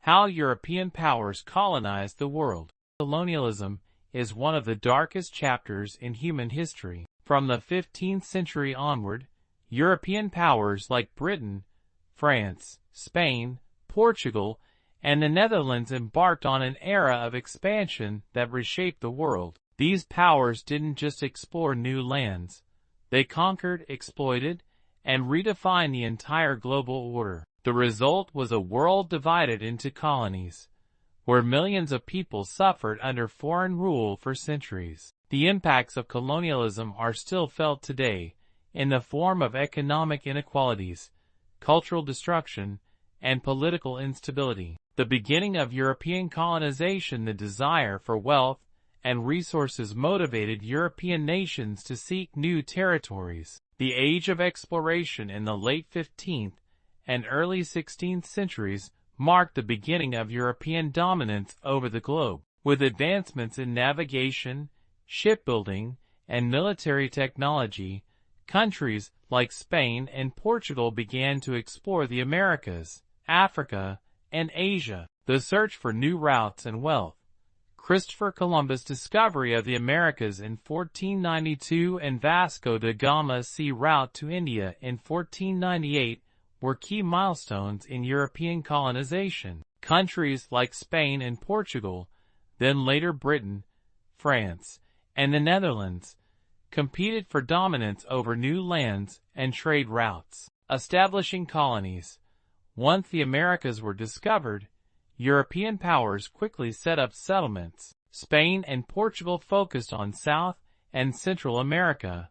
How European powers colonized the world. Colonialism is one of the darkest chapters in human history. From the 15th century onward, European powers like Britain, France, Spain, Portugal, and the Netherlands embarked on an era of expansion that reshaped the world. These powers didn't just explore new lands. They conquered, exploited, and redefined the entire global order. The result was a world divided into colonies, where millions of people suffered under foreign rule for centuries. The impacts of colonialism are still felt today, in the form of economic inequalities, cultural destruction, and political instability. The beginning of European colonization, the desire for wealth and resources motivated European nations to seek new territories. The age of exploration in the late 15th and early 16th centuries marked the beginning of European dominance over the globe. With advancements in navigation, shipbuilding, and military technology, countries like Spain and Portugal began to explore the Americas, Africa, and Asia. The search for new routes and wealth. Christopher Columbus' discovery of the Americas in 1492 and Vasco da Gama's sea route to India in 1498 were key milestones in European colonization. Countries like Spain and Portugal, then later Britain, France, and the Netherlands, competed for dominance over new lands and trade routes. Establishing colonies. Once the Americas were discovered, European powers quickly set up settlements. Spain and Portugal focused on South and Central America,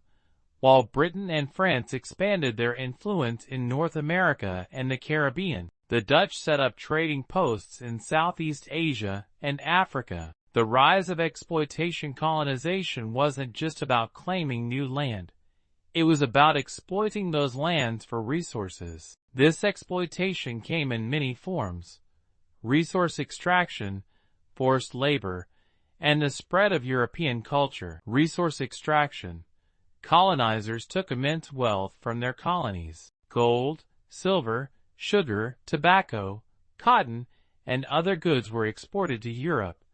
while Britain and France expanded their influence in North America and the Caribbean. The Dutch set up trading posts in Southeast Asia and Africa. The rise of exploitation. Colonization wasn't just about claiming new land. It was about exploiting those lands for resources. This exploitation came in many forms: resource extraction, forced labor, and the spread of European culture. Resource extraction. Colonizers took immense wealth from their colonies. Gold, silver, sugar, tobacco, cotton, and other goods were exported to Europe,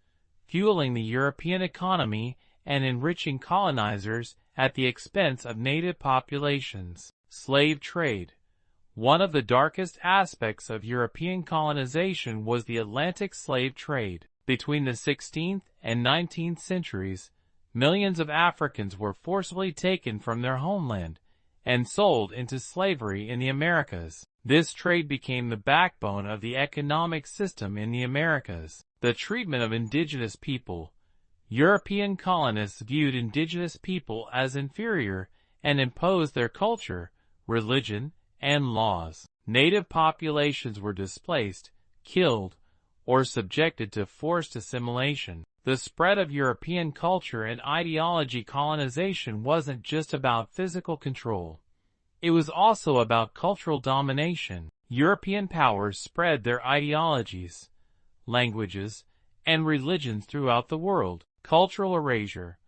fueling the European economy and enriching colonizers at the expense of native populations. Slave trade. One of the darkest aspects of European colonization was the Atlantic slave trade. Between the 16th and 19th centuries, millions of Africans were forcibly taken from their homeland and sold into slavery in the Americas. This trade became the backbone of the economic system in the Americas. The treatment of indigenous people. European colonists viewed indigenous people as inferior and imposed their culture, religion, and laws. Native populations were displaced, killed, or subjected to forced assimilation. The spread of European culture and ideology. Colonization wasn't just about physical control. It was also about cultural domination. European powers spread their ideologies, languages, and religions throughout the world. Cultural erasure.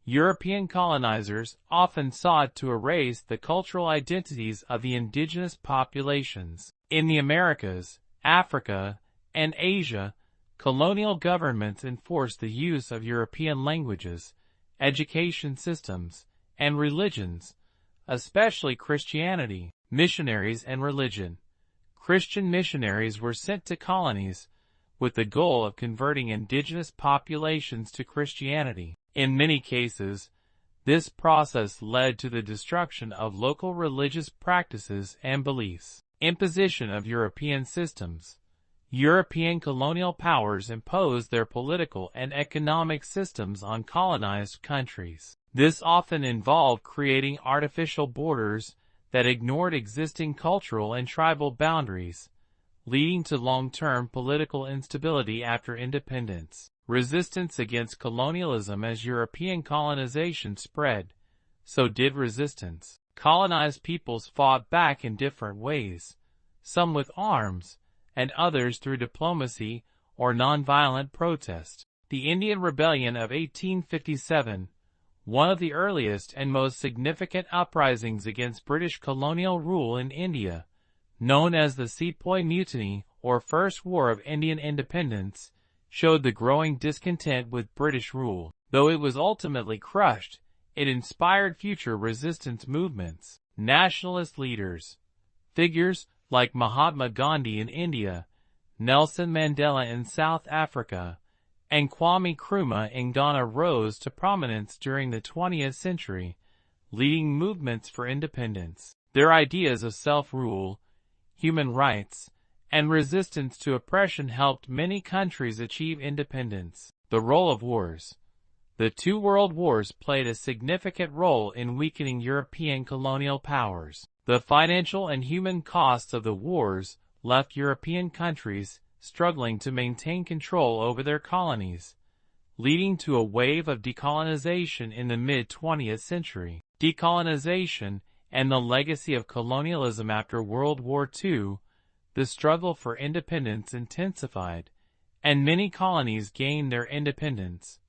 European colonizers often sought to erase the cultural identities of the indigenous populations. In the Americas, Africa, and Asia, colonial governments enforced the use of European languages, education systems, and religions, especially Christianity. Missionaries and religion. Christian missionaries were sent to colonies with the goal of converting indigenous populations to Christianity. In many cases, this process led to the destruction of local religious practices and beliefs. Imposition of European systems. European colonial powers imposed their political and economic systems on colonized countries. This often involved creating artificial borders that ignored existing cultural and tribal boundaries, leading to long-term political instability after independence. Resistance against colonialism. As European colonization spread, so did resistance. Colonized peoples fought back in different ways, some with arms, and others through diplomacy or nonviolent protest. The Indian Rebellion of 1857, one of the earliest and most significant uprisings against British colonial rule in India, known as the Sepoy Mutiny or First War of Indian Independence, showed the growing discontent with British rule. Though it was ultimately crushed, it inspired future resistance movements. Nationalist leaders, figures like Mahatma Gandhi in India, Nelson Mandela in South Africa, and Kwame Nkrumah in Ghana rose to prominence during the 20th century, leading movements for independence. Their ideas of self-rule, human rights, and resistance to oppression helped many countries achieve independence. The role of wars. The two world wars played a significant role in weakening European colonial powers. The financial and human costs of the wars left European countries struggling to maintain control over their colonies, leading to a wave of decolonization in the mid-20th century. Decolonization and the legacy of colonialism after World War II, the struggle for independence intensified, and many colonies gained their independence.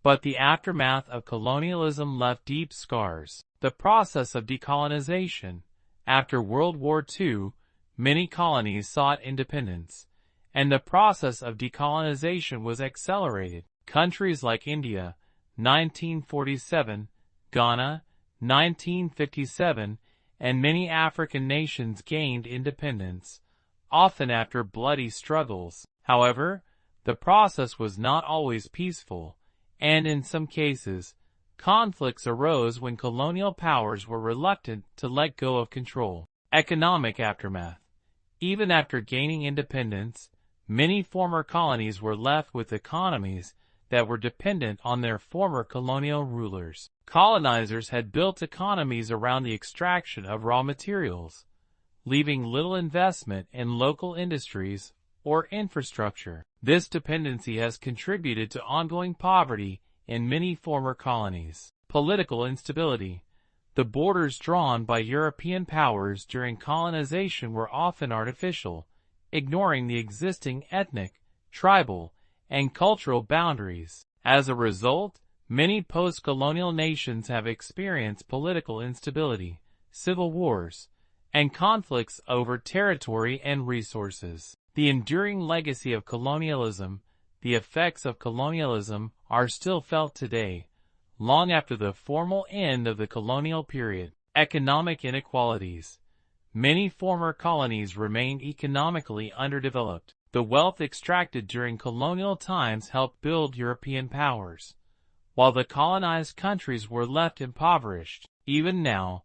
But the aftermath of colonialism left deep scars. The process of decolonization. After World War II, many colonies sought independence, and the process of decolonization was accelerated. Countries like India, 1947, Ghana, 1957, and many African nations gained independence, often after bloody struggles. However, the process was not always peaceful, and in some cases, conflicts arose when colonial powers were reluctant to let go of control. Economic aftermath. Even after gaining independence, many former colonies were left with economies that were dependent on their former colonial rulers. Colonizers had built economies around the extraction of raw materials, leaving little investment in local industries or infrastructure. This dependency has contributed to ongoing poverty in many former colonies. Political instability. The borders drawn by European powers during colonization were often artificial, ignoring the existing ethnic, tribal, and cultural boundaries. As a result, many post-colonial nations have experienced political instability, civil wars, and conflicts over territory and resources. The enduring legacy of colonialism. The effects of colonialism are still felt today, long after the formal end of the colonial period. Economic inequalities. Many former colonies remained economically underdeveloped. The wealth extracted during colonial times helped build European powers, while the colonized countries were left impoverished. Even now,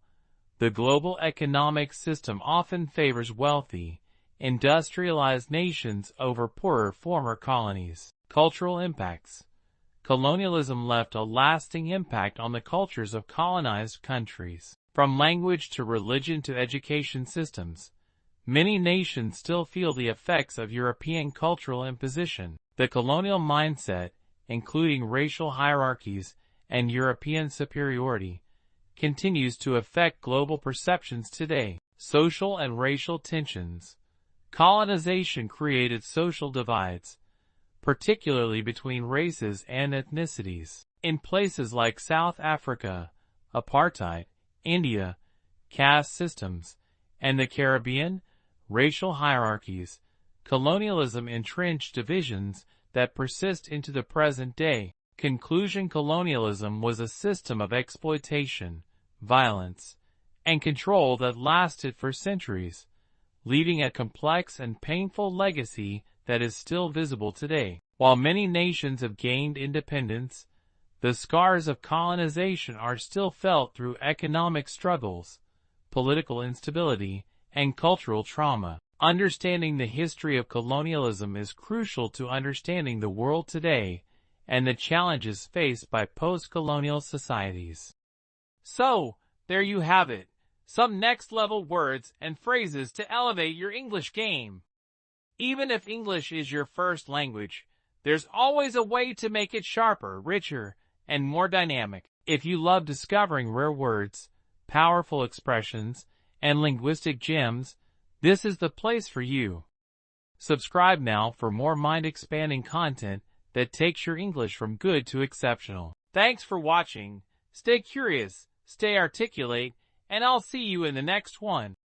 the global economic system often favors wealthy, industrialized nations over poorer former colonies. Cultural impacts. Colonialism left a lasting impact on the cultures of colonized countries. From language to religion to education systems, many nations still feel the effects of European cultural imposition. The colonial mindset, including racial hierarchies and European superiority, continues to affect global perceptions today. Social and racial tensions. Colonization created social divides, particularly between races and ethnicities. In places like South Africa, apartheid, India, caste systems, and the Caribbean, racial hierarchies. Colonialism entrenched divisions that persist into the present day. Conclusion. Colonialism was a system of exploitation, violence, and control that lasted for centuries, leaving a complex and painful legacy that is still visible today. While many nations have gained independence, the scars of colonization are still felt through economic struggles, political instability, and cultural trauma. Understanding the history of colonialism is crucial to understanding the world today and the challenges faced by post-colonial societies. So, there you have it. Some next-level words and phrases to elevate your English game. Even if English is your first language, there's always a way to make it sharper, richer, and more dynamic. If you love discovering rare words, powerful expressions, and linguistic gems, this is the place for you. Subscribe now for more mind-expanding content that takes your English from good to exceptional. Thanks for watching. Stay curious, stay articulate, and I'll see you in the next one.